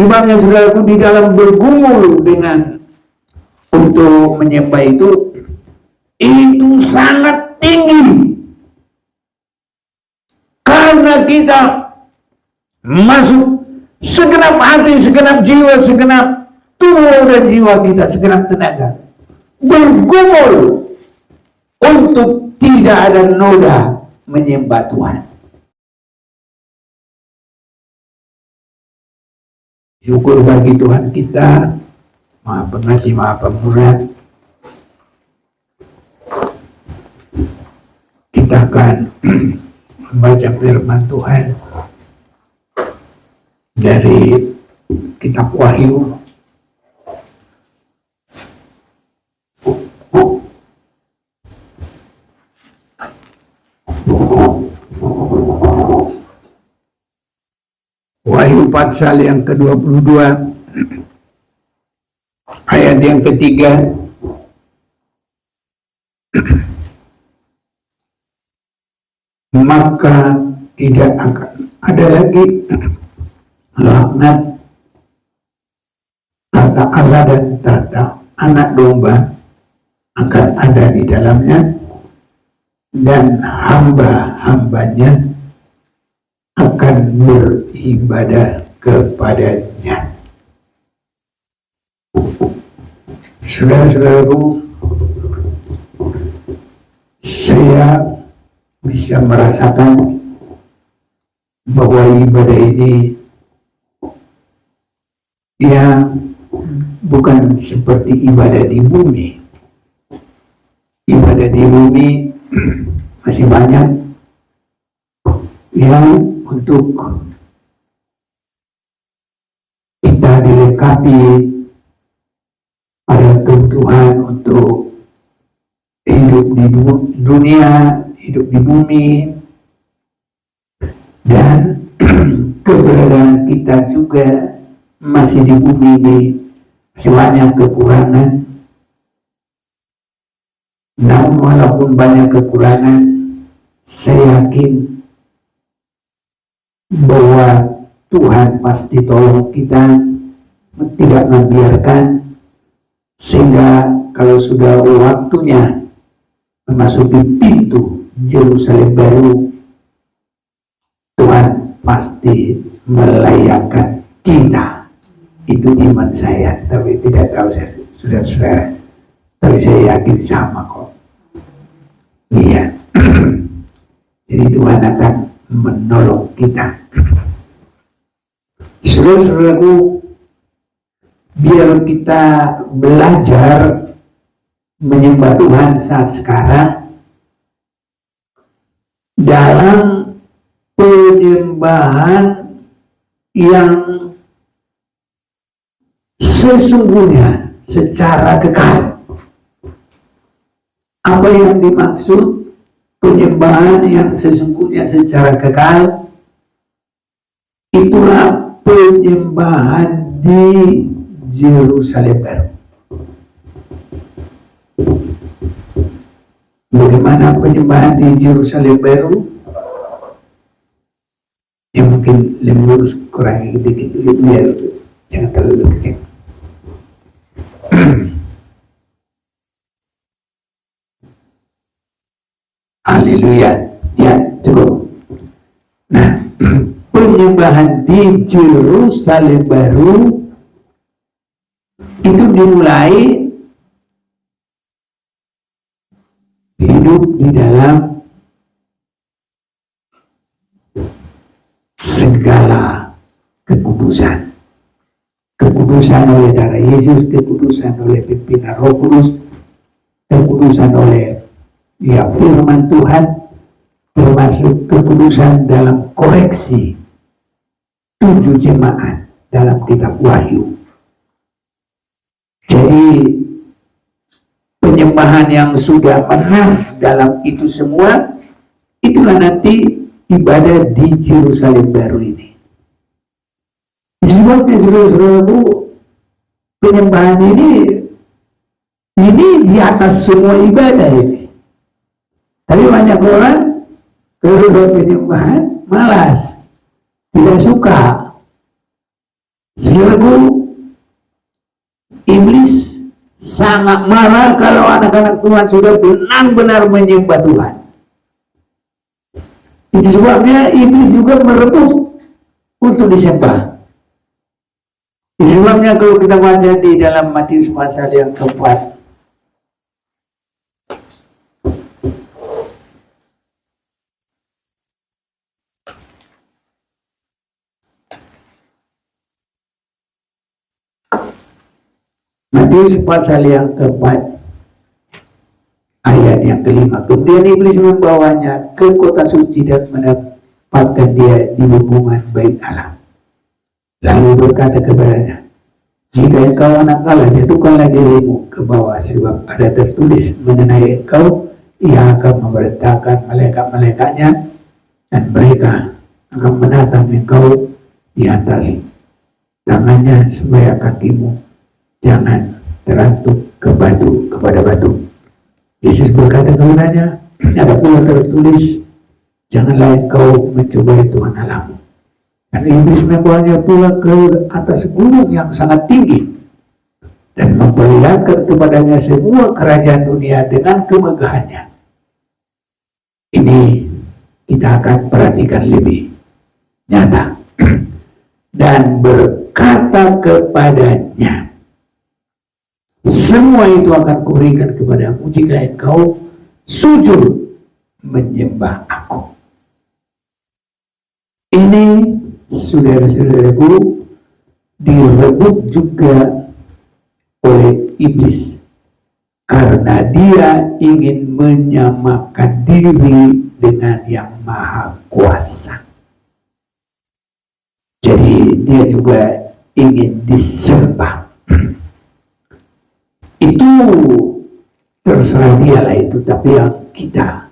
Sebabnya saudaraku, di dalam bergumul dengan untuk menyembah itu sangat tinggi. Karena kita masuk segenap hati, segenap jiwa, segenap tubuh dan jiwa kita, segenap tenaga, bergumul untuk tidak ada noda menyembah Tuhan. Syukur bagi Tuhan kita, Maha Pengasih, Maha Pemurah. Kita akan membaca firman Tuhan dari kitab Wahyu pasal yang ke-22 ayat yang ketiga. Maka tidak akan ada lagi laknat, tata Allah dan tata anak domba akan ada di dalamnya, dan hamba-hambanya akan beribadah kepadanya. Saudara-saudaraku, saya bisa merasakan bahwa ibadah ini ya bukan seperti ibadah di bumi. Ibadah di bumi masih banyak yang untuk kita dilengkapi pada kebutuhan untuk hidup di dunia, hidup di bumi, dan keberadaan kita juga masih di bumi ini masih banyak kekurangan. Namun walaupun banyak kekurangan, saya yakin bahwa Tuhan pasti tolong kita, tidak membiarkan, sehingga kalau sudah waktunya memasuki pintu Yerusalem baru, Tuhan pasti melayakkan kita. Itu iman saya, tapi tidak tahu saya, saudara-saudara, tapi saya yakin sama kok. Iya. Jadi Tuhan akan menolong kita. Saudara-saudaraku, biar kita belajar menyembah Tuhan saat sekarang dalam penyembahan yang sesungguhnya secara kekal. Apa yang dimaksud penyembahan yang sesungguhnya secara kekal? Itulah penyembahan di Yerusalem baru. Bagaimana penyembahan di Yerusalem baru? Ya mungkin lebih lurus, kurangi dikit biar jangan terlalu kecil. Haleluya. Ya, cukup. Nah, penyembahan di Yerusalem baru itu dimulai hidup di dalam segala kekudusan. Kekudusan oleh darah Yesus, kekudusan oleh pimpinan Roh Kudus, kekudusan oleh firman Tuhan, termasuk kekudusan dalam koreksi 7 jemaat dalam kitab Wahyu. Jadi penyembahan yang sudah menang dalam itu semua, itulah nanti ibadah di Yerusalem baru ini. Sebabnya saudara-saudaraku, penyembahan ini di atas semua ibadah ini. Tapi banyak orang kalau penyembahan malas, tidak suka. Saudaraku, iblis sangat marah kalau anak-anak Tuhan sudah benar-benar menyembah Tuhan. Itu sebabnya iblis juga merebut untuk disembah. Itu sebabnya kalau kita baca di dalam Matius pasal yang keempat, Matius pasal yang keempat ayat yang kelima, kemudian iblis membawanya ke kota suci dan menempatkan dia di lingkungan bait Allah. Lalu berkata kepadanya, jika engkau anak Allah, jatuhkanlah dirimu ke bawah, sebab ada tertulis mengenai engkau, ia akan memerintahkan malaikat-malaikatnya, dan mereka akan menatang engkau di atas tangannya, supaya kakimu jangan terantuk kepada batu. Yesus berkata kepadanya, ada pula tertulis, janganlah engkau mencobai Tuhan Allahmu. Dan iblis membawanya pula ke atas gunung yang sangat tinggi dan memperlihatkan kepadanya semua kerajaan dunia dengan kemegahannya. Ini kita akan perhatikan lebih nyata. Dan berkata kepadanya, semua itu akan kuberikan kepadamu jika engkau sujud menyembah aku. Ini, saudara-saudaraku, direbut juga oleh iblis karena dia ingin menyamakan diri dengan yang maha kuasa. Jadi dia juga ingin disembah. Itu terserah dia lah itu, tapi yang kita,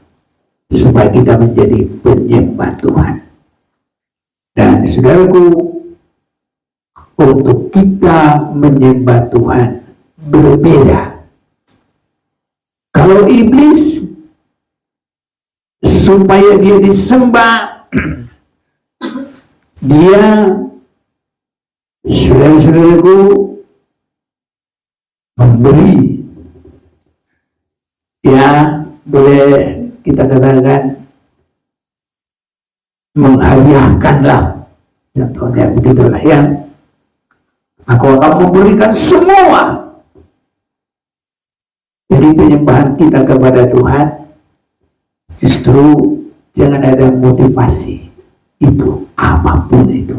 supaya kita menjadi penyembah Tuhan. Dan saudaraku, untuk kita menyembah Tuhan berbeda. Kalau iblis supaya dia disembah, dia, saudara-saudaraku, memberi, ya boleh kita katakan menghadiahkanlah, contohnya begitulah ya, aku akan memberikan semua. Jadi penyembahan kita kepada Tuhan justru jangan ada motivasi itu, apapun itu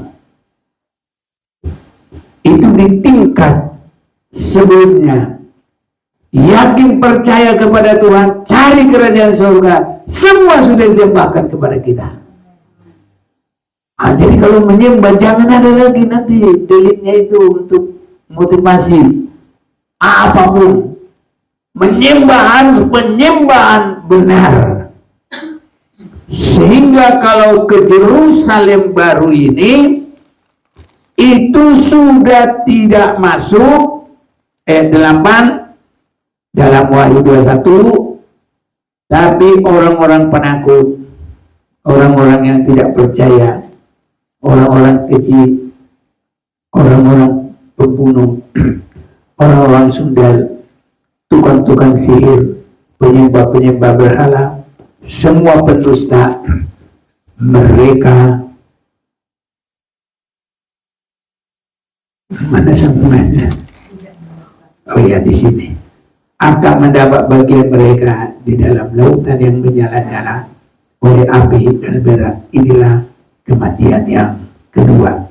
di tingkat sebelumnya, yakin percaya kepada Tuhan, cari kerajaan surga, semua sudah ditembakkan kepada kita. Jadi kalau menyembah jangan ada lagi nanti delitnya itu untuk motivasi apapun. Menyembah harus penyembahan benar, sehingga kalau ke Yerusalem baru ini itu sudah tidak masuk 8 dalam Wahyu 21, tapi orang-orang penakut, orang-orang yang tidak percaya, orang-orang keji, orang-orang pembunuh, orang-orang sundal, tukang-tukang sihir, penyembah-penyembah berhala, semua pendusta, mereka mana sambungannya? Oh ya, di sini akan mendapat bagian mereka di dalam lautan yang menyala-nyala oleh api dan bara. Inilah kematian yang kedua.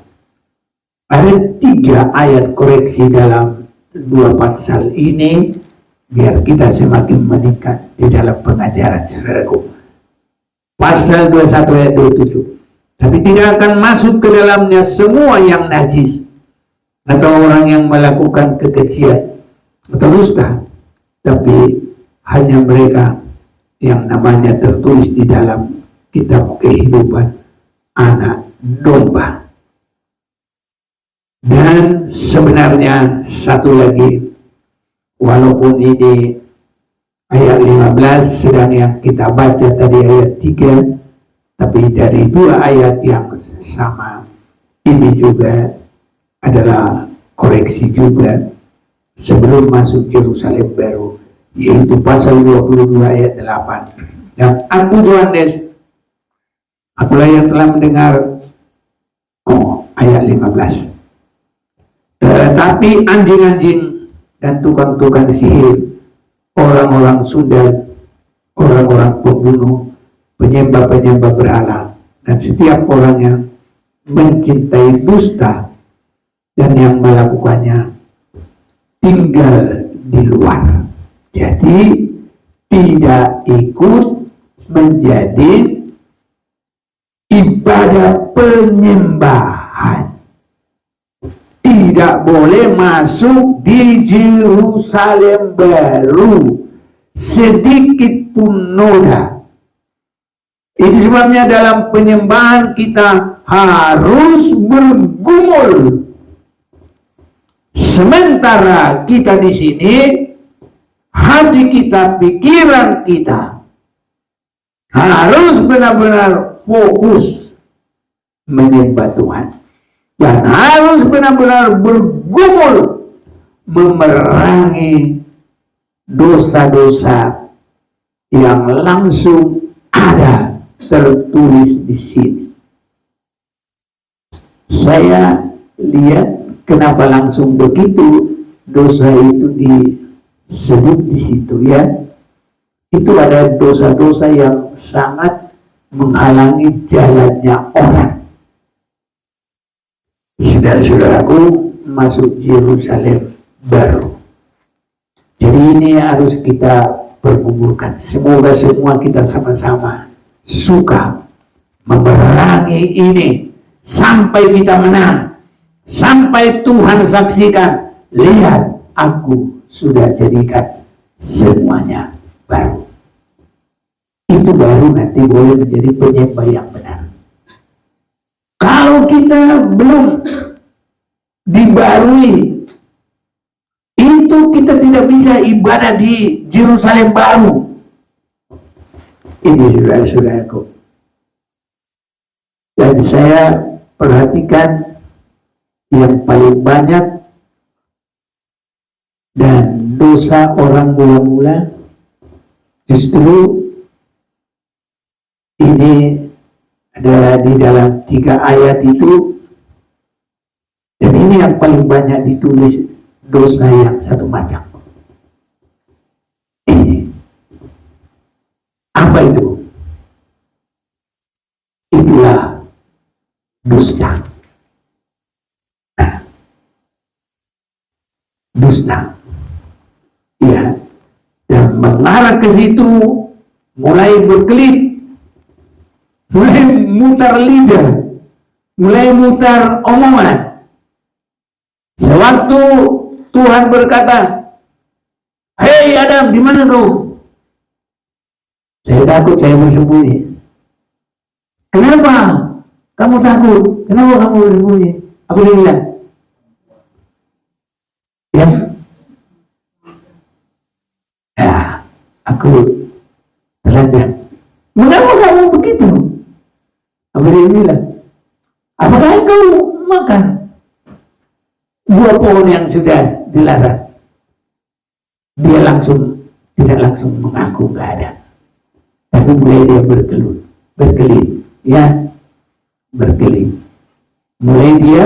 Ada 3 ayat koreksi dalam 2 pasal ini biar kita semakin meningkat di dalam pengajaran, saudaraku. Pasal 21 ayat 27. Tapi tidak akan masuk ke dalamnya semua yang najis, atau orang yang melakukan kekejian atau dusta, tapi hanya mereka yang namanya tertulis di dalam kitab kehidupan anak domba. Dan sebenarnya satu lagi, walaupun ini ayat 15, sedang yang kita baca tadi ayat 3, tapi dari 2 ayat yang sama ini juga adalah koreksi juga sebelum masuk Yerusalem baru, yaitu pasal 22 ayat 8. Dan aku Yohanes, akulah yang telah mendengar, ayat 15. Tetapi anjing-anjing dan tukang-tukang sihir, orang-orang sundal, orang-orang pembunuh, penyembah-penyembah berhala, dan setiap orang yang mencintai dusta dan yang melakukannya tinggal di luar. Jadi tidak ikut menjadi ibadah penyembahan. Tidak boleh masuk di Yerusalem baru sedikit pun noda. Itu sebabnya dalam penyembahan kita harus bergumul. Sementara kita di sini, hati kita, pikiran kita harus benar-benar fokus menyembah Tuhan. Dan harus benar-benar bergumul memerangi dosa-dosa yang langsung ada tertulis di sini. Saya lihat kenapa langsung begitu dosa itu disebut di situ ya. Itu ada dosa-dosa yang sangat menghalangi jalannya orang. Saudara-saudaraku, masuk Yerusalem baru. Jadi ini harus kita pergumulkan. Semoga semua kita sama-sama suka memerangi ini sampai kita menang, sampai Tuhan saksikan, lihat aku sudah jadikan semuanya baru. Itu baru nanti boleh menjadi penyembah yang benar. Kalau kita belum dibarui, itu kita tidak bisa ibadah di Yerusalem baru. Ini saudara-saudaraku. Dan saya perhatikan yang paling banyak dan dosa orang mula-mula justru ini ada di dalam 3 ayat itu, dan ini yang paling banyak ditulis dosa yang satu macam. Ini apa itu? Itulah dusta. Nah, dusta, ya, dan mengarah ke situ mulai berkelit, mulai mutar lidah, mulai mutar omongan. Sewaktu Tuhan berkata, "Hei Adam, di mana kau?" Saya takut, saya bersembunyi. Kenapa kamu takut? Kenapa kamu bersembunyi? Apa dia bilang? Ya, aku telanjang. Mengapa kamu begitu? Apa dia bilang? Apakah engkau makan buah pohon yang sudah dilarang? Dia tidak langsung mengaku nggak ada, tapi mulai dia berkelit, ya, berkelit. Mulai dia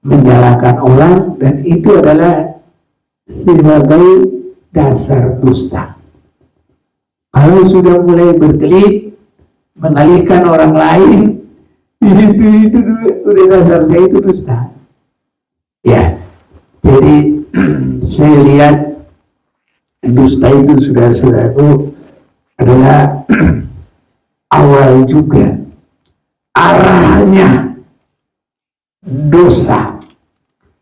menyalahkan orang, dan itu adalah sebagai dasar dusta. Kalau sudah mulai berkelit, mengalihkan orang lain, itu udah dasarnya itu dusta. Ya, jadi saya lihat dusta itu, saudara-saudaraku, adalah awal juga arahnya dosa.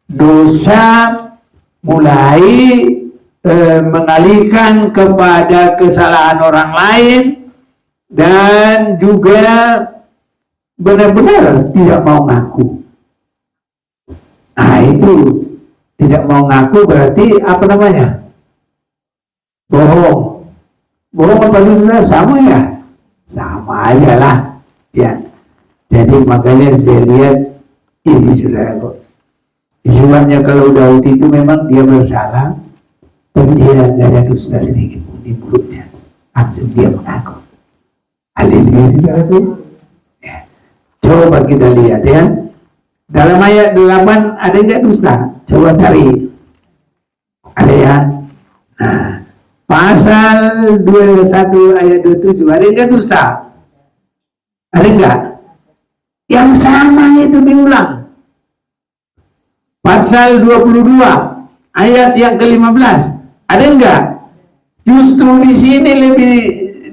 Dosa mulai mengalihkan kepada kesalahan orang lain, dan juga benar-benar tidak mau ngaku. Nah, itu tidak mau ngaku berarti apa namanya? Bohong. Bohong apa dusta? Sama ya? Sama aja lah. Ya. Jadi makanya saya lihat ini, saudara, Sebabnya kalau Daud itu memang dia bersalah, tapi dia nggak ada dusta sedikit pun di mulutnya. Langsung dia mengaku. Haleluya, saudaraku. Ya. Coba kita lihat ya. Dalam ayat 8 ada nggak dusta? Coba cari. Ada ya. Nah, pasal 21 ayat 27 ada nggak dusta? Ada nggak? Yang sama itu diulang. Pasal 22 ayat yang ke-15 ada enggak? Justru di sini lebih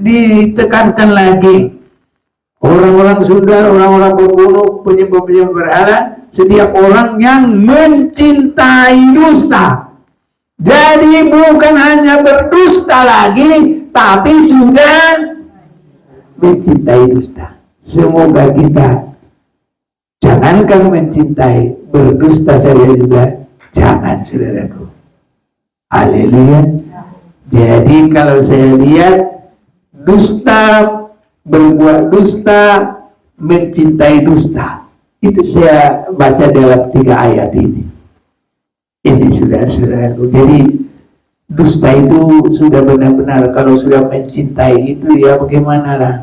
ditekankan lagi. Orang-orang Sunda, orang-orang pembunuh, penyembah-penyembah berhala, setiap orang yang mencintai dusta. Jadi bukan hanya berdusta lagi, tapi sudah mencintai dusta. Semoga kita jangankan mencintai, berdusta saja juga jangan, saudaraku. Haleluya. Jadi kalau saya lihat dusta, berbuat dusta, mencintai dusta, itu saya baca dalam 3 ayat ini. Ini saudara-saudaraku. Jadi dusta itu sudah benar-benar, kalau sudah mencintai itu ya bagaimana lah.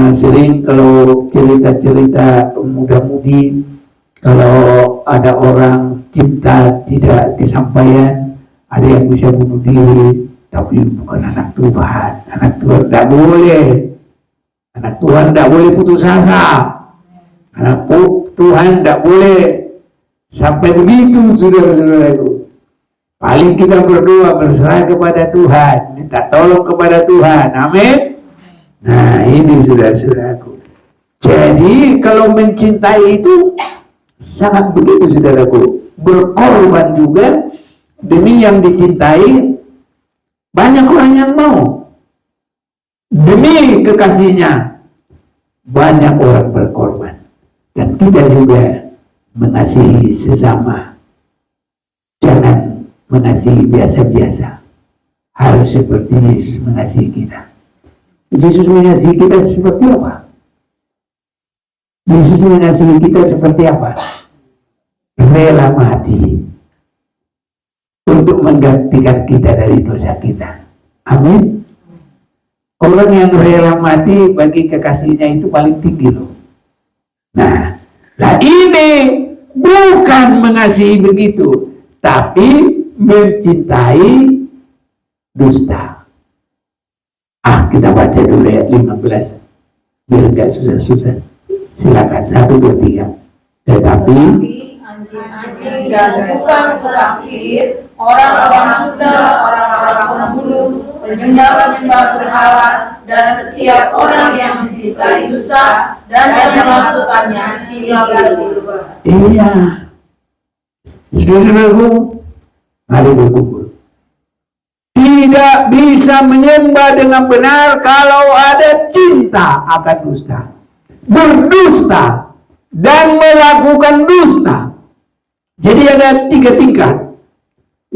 Sering kalau cerita-cerita muda-mudi, kalau ada orang cinta tidak disampaikan, ada yang bisa bunuh diri, tapi bukan anak Tuhan. Anak Tuhan tidak boleh. Anak Tuhan tidak boleh putus asa. Anak Tuhan tidak boleh sampai begitu, saudara-saudaraku. Paling kita berdoa, berserah kepada Tuhan, minta tolong kepada Tuhan. Amin. Nah, ini saudara-saudaraku. Jadi kalau mencintai itu sangat begitu, saudaraku. Berkorban juga demi yang dicintai. Banyak orang yang mau demi kekasihnya. Banyak orang berkorban. Dan kita juga mengasihi sesama. Jangan mengasihi biasa-biasa. Harus seperti Yesus mengasihi kita. Yesus mengasihi kita seperti apa? Yesus mengasihi kita seperti apa? Rela mati untuk menggantikan kita dari dosa kita. Amin. Orang yang rela mati bagi kekasihnya itu paling tinggi loh. Nah ini bukan mengasihi begitu, tapi mencintai dusta. Kita baca dulu ayat 15 biar gak susah-susah. Silakan 1, 2, 3. Tetapi anjing-anjing dan tukang sihir, orang-orang Sunda, orang-orang pembunuh, penyembah-penyembah berhala, dan setiap orang yang mencintai dusta dan yang melakukannya tinggal di luar. Iya, saudara-saudaraku, mari berkumpul. Tidak bisa menyembah dengan benar kalau ada cinta akan dusta, berdusta, dan melakukan dusta. Jadi ada 3 tingkat.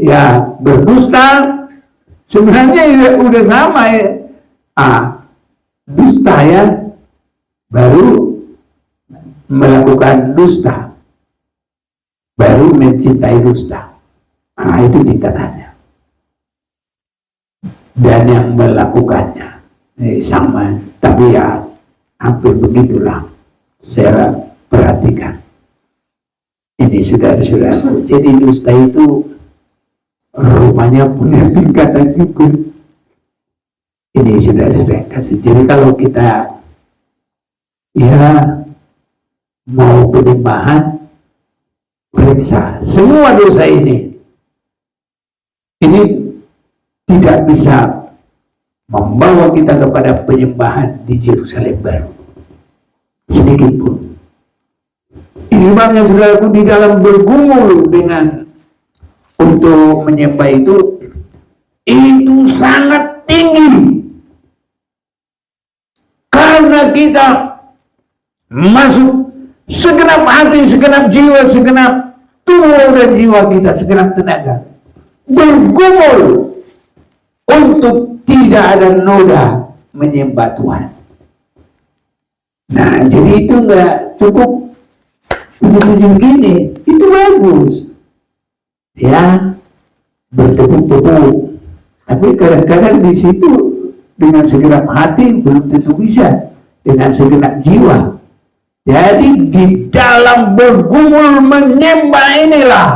Ya, berdusta sebenarnya udah sama ya. Dusta ya, baru melakukan dusta, baru mencintai dusta. Itu tingkatannya. Dan yang melakukannya sama, tapi ya hampir begitulah saya perhatikan. Ini saudara-saudaraku. Jadi dusta itu rupanya punya tingkatan juga. Ini saudara-saudara. Jadi kalau kita ya mau penyembahan, periksa semua dosa ini tidak bisa membawa kita kepada penyembahan di Yerusalem baru sedikit pun. Sebabnya saudaraku, di dalam bergumul dengan untuk menyembah itu sangat tinggi, karena kita masuk segenap hati, segenap jiwa, segenap tubuh dan jiwa kita, segenap tenaga bergumul untuk tidak ada noda menyembah Tuhan. Nah, jadi itu enggak cukup begini, itu bagus. bagus, ya bertepuk-tepuk. Tapi kadang-kadang di situ dengan segenap hati belum tentu bisa, dengan segenap jiwa. Jadi di dalam bergumul menyembah inilah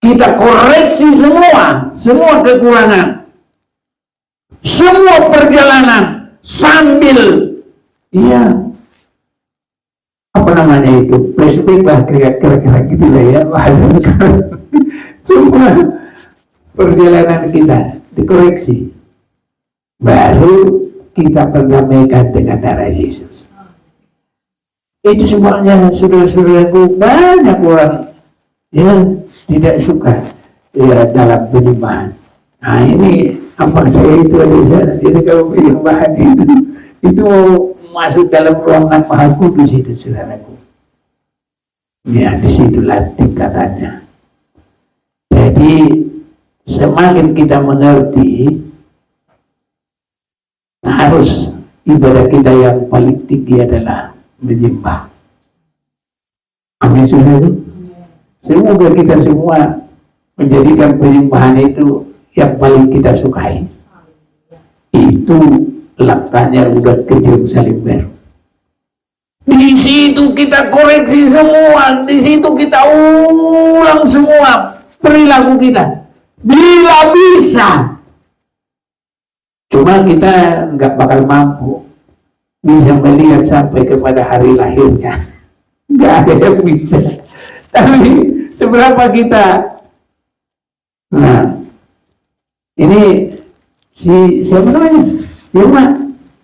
kita koreksi semua kekurangan, semua perjalanan sambil apa namanya itu, flashback lah kira-kira gitu lah ya bahasa sekarang. Semua perjalanan kita dikoreksi, baru kita perdamaikan dengan darah Yesus. Itu semuanya, saudara-saudaraku, banyak orang yang tidak suka dalam penyembahan. Nah ini apa saya itu ada di sana. Jadi kalau penyembahan itu masuk dalam ruangan Maha Kudus itu, saudaraku. Ya, disitulah tingkatannya. Jadi semakin kita mengerti, harus ibadah kita yang paling tinggi adalah menyembah. Amin, saudara. Semoga kita semua menjadikan penyembahan itu yang paling kita sukai. Itu langkahnya udah ke Yerusalem baru. Di situ kita koreksi semua, di situ kita ulang semua perilaku kita. Bila bisa, cuma kita nggak bakal mampu bisa melihat sampai kepada hari lahirnya, nggak ada yang bisa. Tapi seberapa kita, nah ini siapa namanya, Yuma,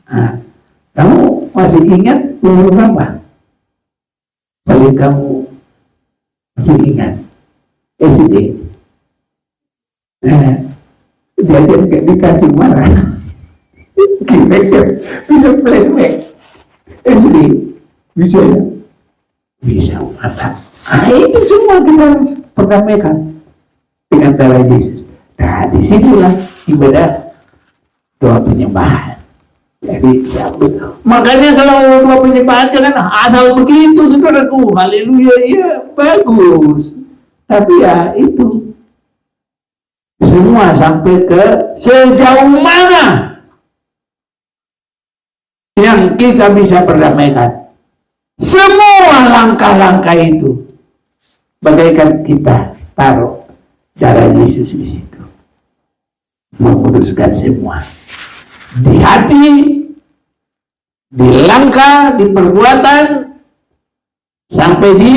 nah, kamu masih ingat umur berapa? Paling kamu masih ingat SD. Diajar gak dikasih marah. Kira-kira bisa flashback SD, bisa mantap. Nah itu semua kita perdamaikan dengan darah Yesus. Nah disitulah ibadah doa penyembahan. Jadi makanya kalau doa penyembahan jangan asal begitu, saudaraku. Haleluya, ya bagus. Tapi ya itu semua sampai ke sejauh mana yang kita bisa perdamaikan. Semua langkah-langkah itu bagaikan kita taruh darah Yesus di situ, memutuskan semua di hati, di langkah, di perbuatan, sampai di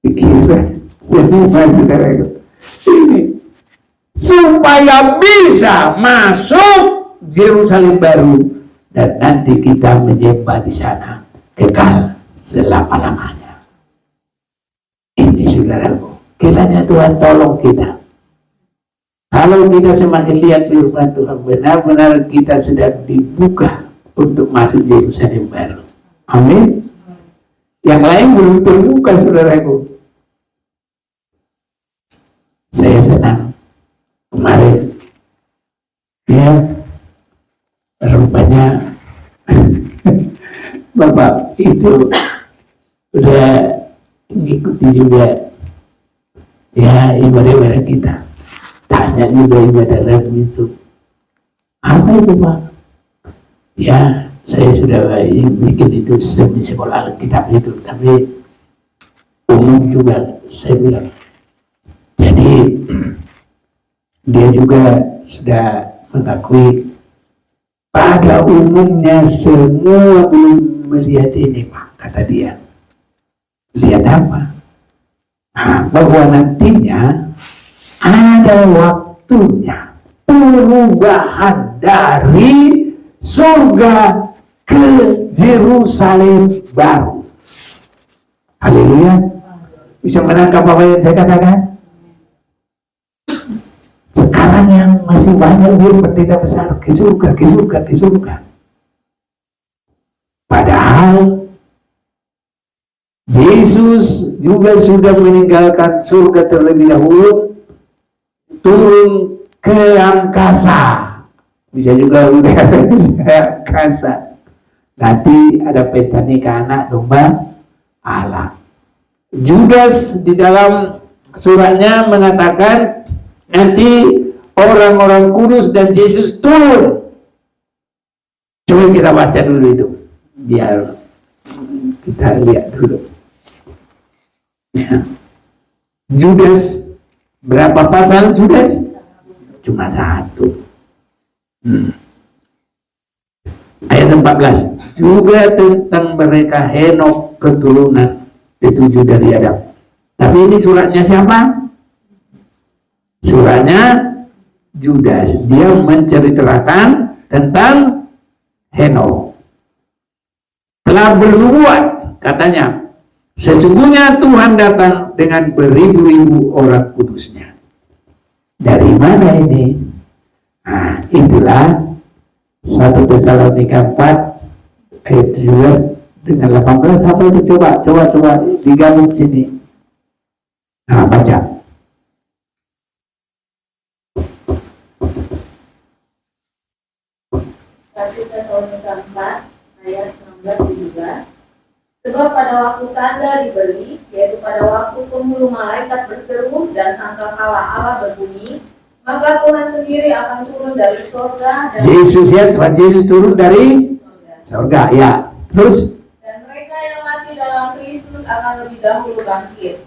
pikiran. Semua, saudara, ini supaya bisa masuk Yerusalem baru dan nanti kita menyembah di sana kekal selama-lamanya. Ini, saudaraku, kiranya Tuhan tolong kita. Kalau kita semakin lihat firman Tuhan, benar-benar kita sedang dibuka untuk masuk Yerusalem baru. Amin. Yang lain belum terbuka, saudaraku. Saya senang kemarin, ya, rupanya Bapak itu udah mengikuti juga ya ibadah-ibadah kita. Tanya juga ibadah Rabu itu apa itu, Pak? Ya saya sudah bikin itu semi sekolah kitab itu, tapi umum juga saya bilang. Jadi dia juga sudah mengakui pada umumnya semua belum melihat ini, Pak, kata dia. Lihat apa? Nah, bahwa nantinya ada waktunya perubahan dari surga ke Yerusalem baru. Haleluya. Bisa menangkap apa yang saya katakan? Sekarang yang masih banyak pendeta besar ke surga, ke surga, ke surga. Padahal Yesus juga sudah meninggalkan surga terlebih dahulu, turun ke angkasa. Bisa juga udah ke angkasa. Nanti ada pesta nikah anak domba Allah. Judas di dalam suratnya mengatakan nanti orang-orang kudus dan Yesus turun. Coba kita baca dulu itu, biar kita lihat dulu. Ya. Judas, berapa pasal Judas? Cuma satu. Ayat 14. Juga tentang mereka Henok keturunan ketujuh dari Adam. Tapi ini suratnya siapa? Suratnya Judas. Dia menceritakan tentang Henok. Telah bernubuat, katanya, sesungguhnya Tuhan datang dengan beribu-ribu orang kudusnya. Dari mana ini? Nah, itulah 1 Tesalonika 4 ayat 17 dengan 18. Apa itu? Coba digabung sini. Nah, baca. 1 Tesalonika 4 ayat 16-17. Sebab pada waktu tanda diberi, yaitu pada waktu pemuluh malaikat berseru dan sangkakala Allah berbunyi, maka Tuhan sendiri akan turun dari surga dan Yesus, ya, Tuhan Yesus turun dari surga, ya. Terus dan mereka yang mati dalam Kristus akan lebih dahulu bangkit.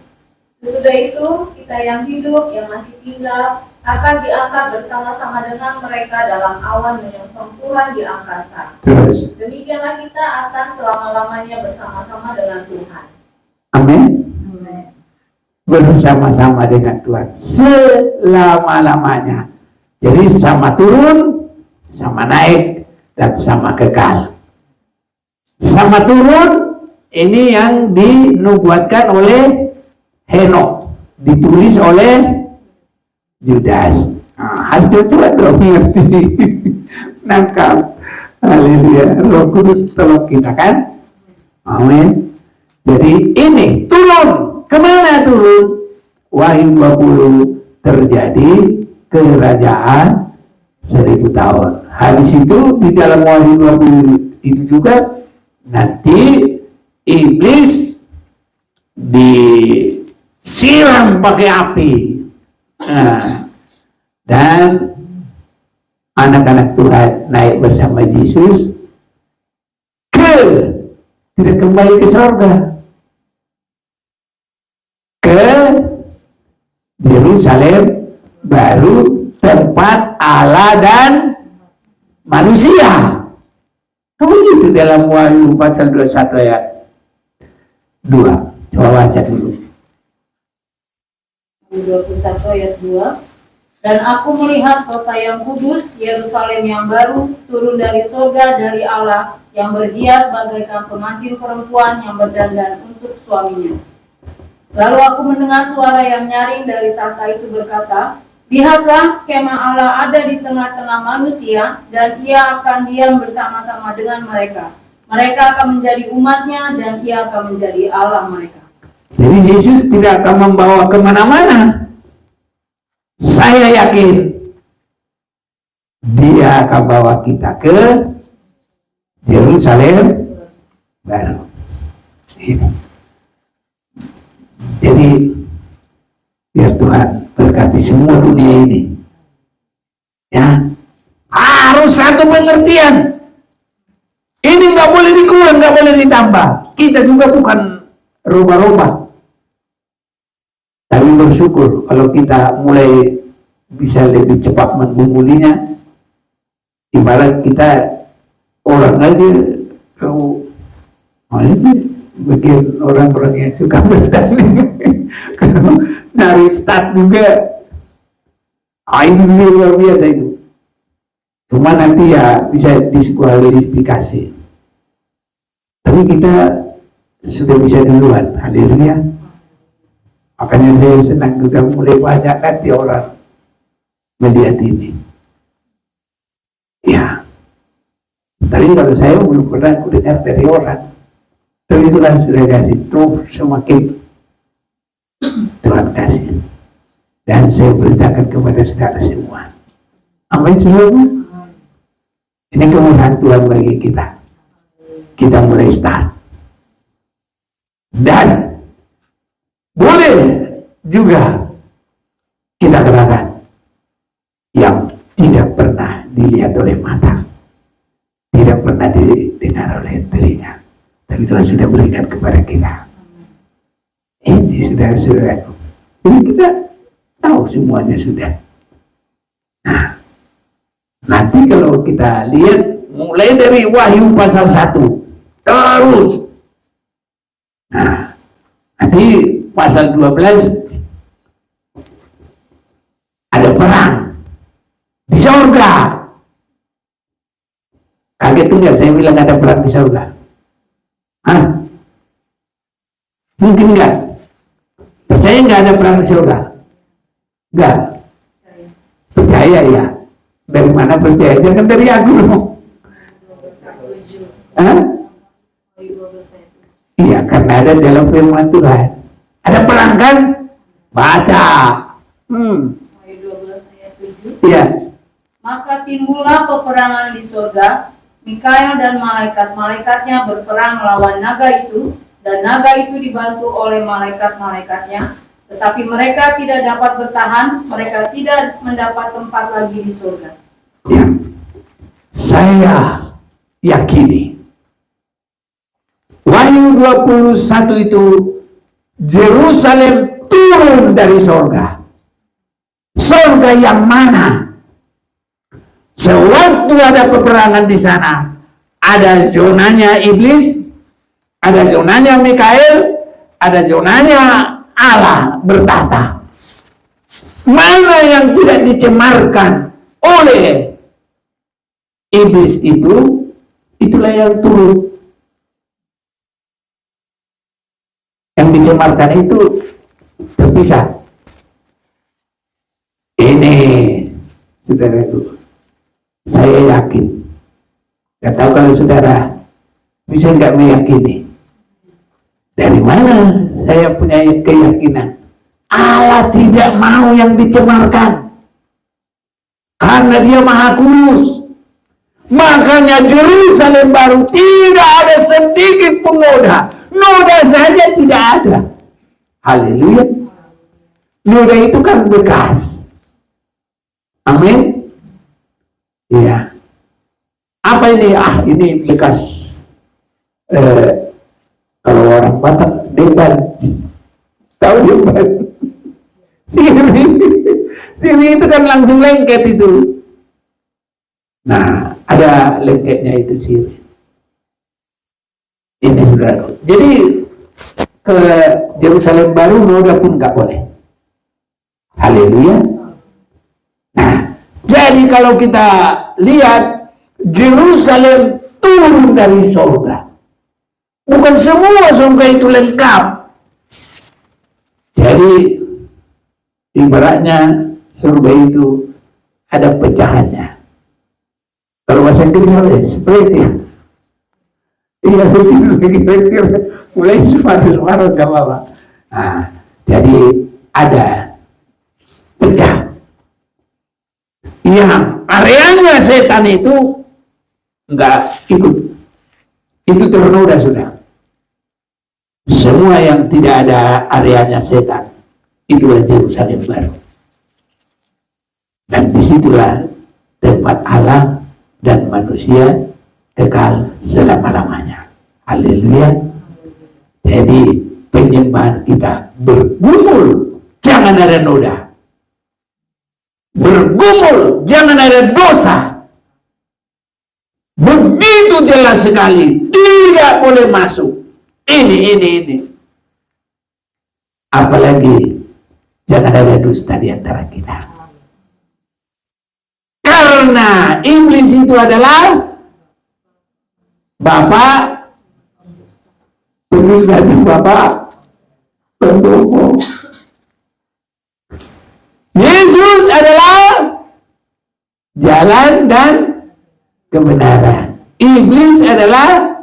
Sesudah itu, kita yang hidup, yang masih tinggal, akan diangkat bersama-sama dengan mereka dalam awan menyongsong Tuhan di angkasa. terus. Demikianlah kita akan selama-lamanya bersama-sama dengan Tuhan. Amin. Amin. Bersama-sama dengan Tuhan selama-lamanya. Jadi sama turun, sama naik, dan sama kekal. Sama turun, ini yang dinubuatkan oleh Henok, ditulis oleh Judas. Harus coba dong ngerti. Nangkap. Haleluya. Roh Kudus tolong kita kan. Amin. Jadi ini turun. Kemana turun? Wahyu 20 terjadi kerajaan 1000 tahun. Habis itu di dalam Wahyu 20 itu juga nanti iblis disiram pakai api. Nah, dan anak-anak Tuhan naik bersama Yesus tidak kembali ke surga, ke Yerusalem baru, tempat Allah dan manusia. Begitu dalam Wahyu pasal 21 ayat 2. Coba baca dulu. 21 ayat 2. Dan aku melihat kota yang kudus, Yerusalem yang baru, turun dari surga dari Allah, yang berhias bagaikan pengantin perempuan yang berdandan untuk suaminya. Lalu aku mendengar suara yang nyaring dari tahta itu berkata, lihatlah, kemah Allah ada di tengah-tengah manusia, dan ia akan diam bersama-sama dengan mereka. Mereka akan menjadi umatnya, dan ia akan menjadi Allah mereka. Jadi Yesus tidak akan membawa kemana-mana. Saya yakin Dia akan bawa kita ke Yerusalem baru. Ini. Jadi biar Tuhan berkati semua dunia ini. Ya, harus satu pengertian. Ini nggak boleh dikurang, nggak boleh ditambah. Kita juga bukan rubah-rubah. Tapi bersyukur kalau kita mulai bisa lebih cepat menggumulinya. Ibarat kita orang aja, kalau ini bagian orang-orang yang suka bertanding, kalau dari start juga, itu luar biasa itu. Cuma nanti ya bisa diskualifikasi. Tapi kita sudah bisa duluan, haleluya. Makanya saya senang juga mulai banyak nanti orang melihat ini. Ya. Tapi kalau saya belum pernah aku dengar dari orang. Tapi itulah sudah kasih tuh semakin Tuhan kasih. Dan saya beritakan kepada saudara semua. Amin semua. Ini kemudahan Tuhan bagi kita. Kita mulai start. Dan boleh juga kita katakan yang tidak pernah dilihat oleh mata, tidak pernah didengar oleh telinga, tapi Tuhan sudah berikan kepada kita. Ini saudara-saudaraku, jadi kita tahu semuanya sudah. Nah, nanti kalau kita lihat mulai dari Wahyu pasal 1 terus, nah nanti pasal 12 ada perang di surga. Kaget tuh nggak saya bilang ada perang di surga? Hah? Mungkin nggak? Percaya nggak ada perang di surga? Nggak? Percaya ya? Dari mana percaya? Jangan dari aku loh. Hah? Iya, karena ada dalam firman Tuhan. Ada perang kan? Baca. Iya. Maka timbullah peperangan di surga. Mikael dan malaikat-malaikatnya berperang melawan naga itu, dan naga itu dibantu oleh malaikat-malaikatnya. Tetapi mereka tidak dapat bertahan, mereka tidak mendapat tempat lagi di surga. Ya. Saya yakini Wahyu 21 itu Yerusalem turun dari surga. Surga yang mana? Sewaktu ada peperangan di sana, ada zonanya iblis, ada zonanya Mikael, ada zonanya Allah bertata. Mana yang tidak dicemarkan oleh iblis itu, itulah yang turun. Yang dicemarkan itu terpisah. Ini, saudaraku, saya yakin. Gak tahu kalau saudara bisa nggak meyakini. Dari mana saya punya keyakinan? Allah tidak mau yang dicemarkan, karena Dia Maha Kudus. Makanya Yerusalem baru tidak ada sedikit pun noda saja tidak ada. Haleluya. Noda itu kan bekas. Amin. Iya. Apa ini? Ini bekas. Kalau orang Batak deban. Tahu deban? Siri itu kan langsung lengket itu. Nah, ada lengketnya itu siri. Ini saudara. Jadi ke Yerusalem baru noda pun nggak boleh. Haleluya. Nah, jadi kalau kita lihat Yerusalem turun dari surga. Bukan semua surga itu lengkap. Jadi ibaratnya surga itu ada pecahannya. Kalau bahasa Inggris apa ya? Split ya. Iya, kira-kira mulai separuh gak apa-apa. Nah, jadi ada pecah. Yang areanya setan itu enggak ikut. Itu ternoda sudah. Semua yang tidak ada areanya setan, itulah Yerusalem baru. Dan disitulah tempat Allah dan manusia kekal selama-lamanya. Haleluya. Jadi penyembahan kita bergumul, jangan ada noda. Bergumul, jangan ada dosa. Begitu jelas sekali, tidak boleh masuk. Ini. Apalagi jangan ada dusta di antara kita. Karena iblis itu adalah bapak pendusta dan bapak pembohong. Yesus adalah jalan dan kebenaran. Iblis adalah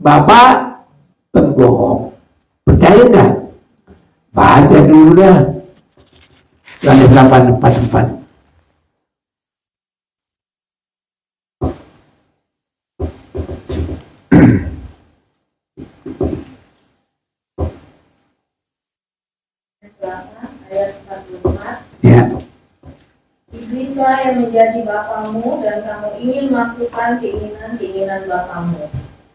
bapak pembohong. Percaya nggak? Baca dulu dah. Yohanes 8:44. 8 ayat 44. Ya. Iblislah yang menjadi bapamu dan kamu ingin melakukan keinginan-keinginan bapamu.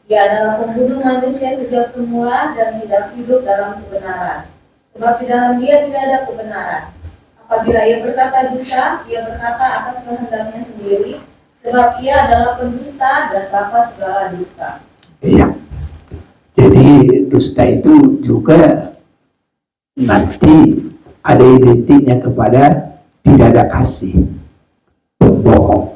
Dia adalah pembunuh manusia sejak semula dan tidak hidup dalam kebenaran. Sebab di dalam dia tidak ada kebenaran. Apabila ia berkata dusta, ia berkata atas kehendaknya sendiri. Sebab ia adalah pendusta dan bapa segala dusta. Iya. Jadi dusta itu juga nanti ada identiknya kepada tidak ada kasih, pembohong.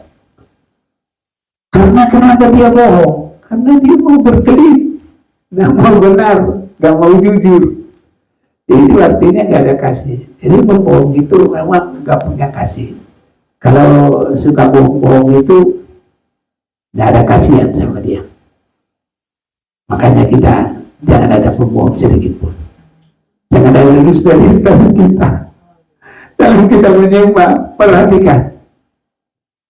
Karena kenapa dia bohong? Karena dia mau berkelit, nggak mau benar, nggak mau jujur. Itu artinya nggak ada kasih. Jadi pembohong itu memang nggak punya kasih. Kalau suka bohong-bohong itu nggak ada kasihan sama dia. Makanya kita jangan ada pembohong sedikit pun. Jangan ada dusta di antara kita. Dalam kita menyembah, perhatikan.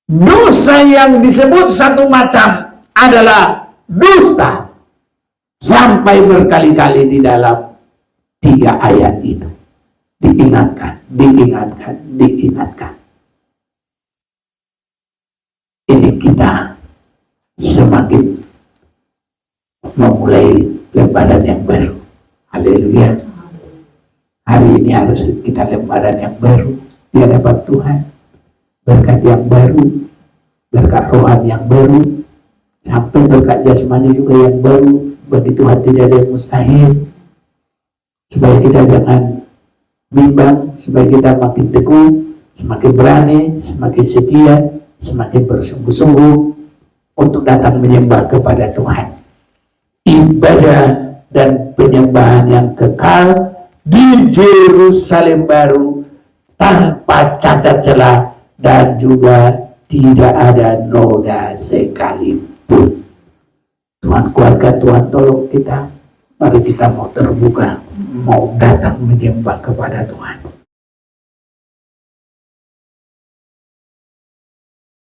Dosa yang disebut satu macam adalah dusta. Sampai berkali-kali di dalam 3 ayat itu. Diingatkan, diingatkan, diingatkan. Ini kita semakin memulai lembaran yang baru. Haleluya. Hari ini harus kita lembaran yang baru di hadapan Tuhan. Berkat yang baru, berkat rohani yang baru, sampai berkat jasmani juga yang baru. Bagi Tuhan tidak ada yang mustahil. Supaya kita jangan bimbang, supaya kita makin teguh, semakin berani, semakin setia, semakin bersungguh-sungguh untuk datang menyembah kepada Tuhan. Ibadah dan penyembahan yang kekal di Yerusalem baru tanpa cacat celah dan juga tidak ada noda sekalipun. Tuhan kuatkan, Tuhan tolong kita. Mari kita mau terbuka, mau datang menyembah kepada Tuhan.